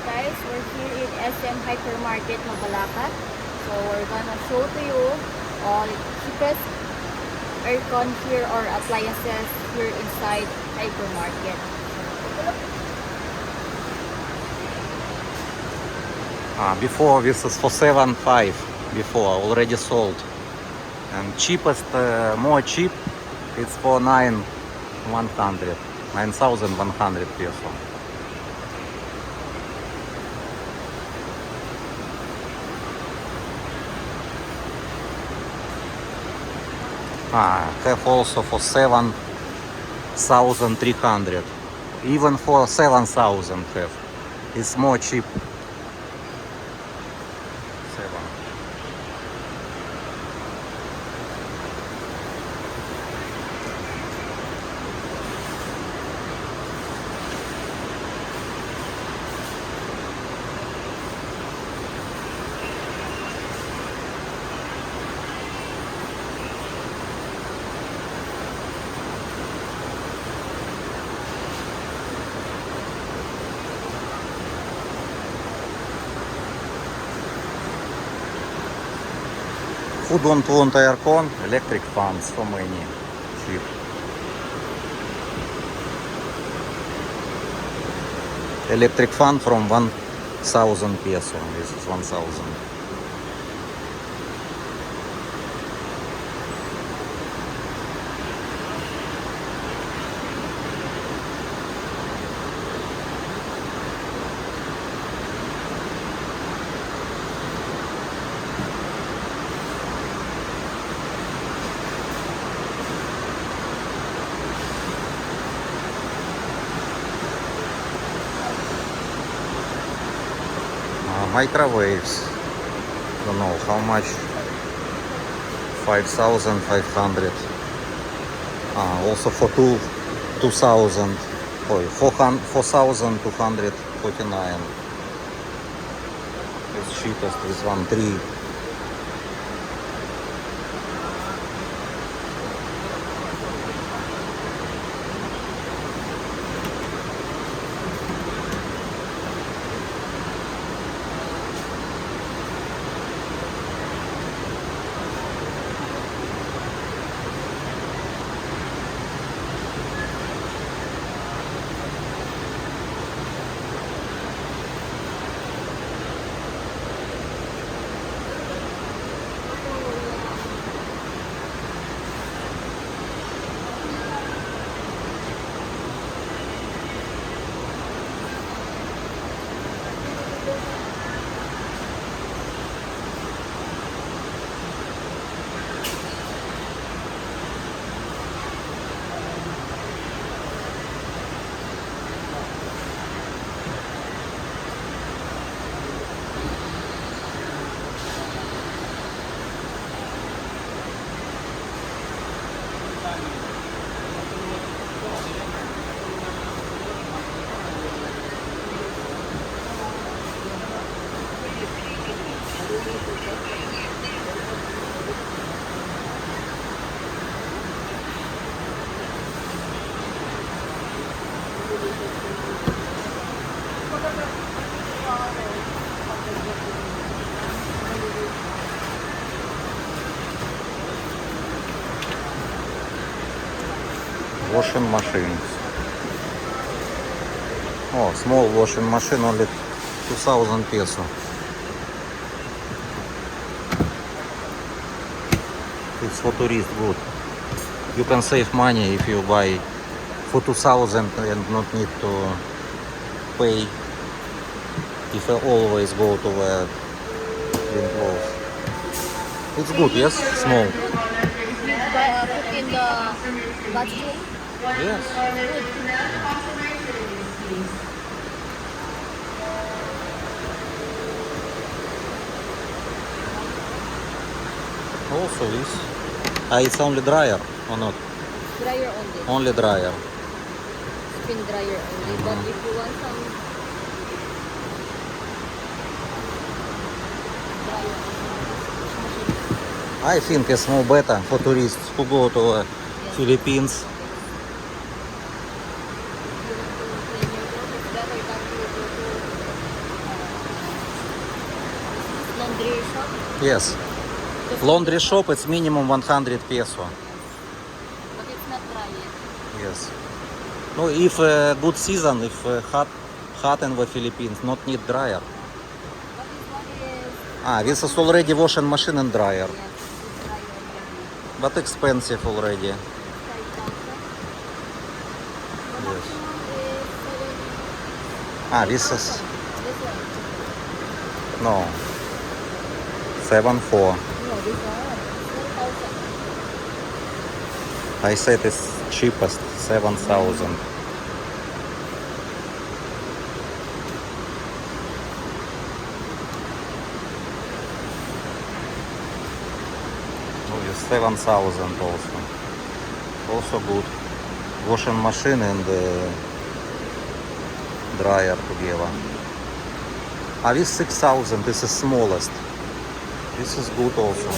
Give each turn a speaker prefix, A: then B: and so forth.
A: guys, we're here in SM Hypermarket Mabalacat. So we're gonna show to you all cheapest aircon here or appliances here inside hypermarket.
B: Before this is for 7.5 before already sold, and cheapest more cheap it's for 9,100 peso. Have also for 7,300, even for 7,000 have. It's more cheap. 7. Who don't want aircon? Electric fans for many. Cheap. Electric fan from 1,000 peso. This is 1,000. Microwaves. Don't know how much. 5,500. Also for 2,000. 4,249. It's cheapest. This one 3. Washing machines. Oh, small washing machine, only 2,000 peso. It's for tourists good. You can save money if you buy for 2,000 and not need to pay if I always go to wear clean clothes. It's good, yes? Small.
A: Put in the bathroom.
B: Yes. Also this. It's only dryer or not?
A: Dryer only.
B: Only dryer.
A: Spin dryer only. But if you want some
B: I think it's more better for tourists who go to Philippines.
A: laundry shop.
B: Yes.
A: Just
B: Laundry shop, it's minimum 100 peso.
A: But it's not dry yet.
B: Yes. No, if good season, if hot in the Philippines, not need dryer.
A: But this one is...
B: This is already washing machine and dryer.
A: Yes, it's dry already.
B: But expensive already.
A: 5,000. The
B: Yes.
A: maximum is 7.
B: This is,
A: 5,000. This one.
B: no, 7.4.
A: No, this one. 4,000.
B: I said it's cheapest, 7,000. Oh, yes, 7,000 also. Also good. Washing machine and dryer together. This 6,000, this is smallest. This is good also.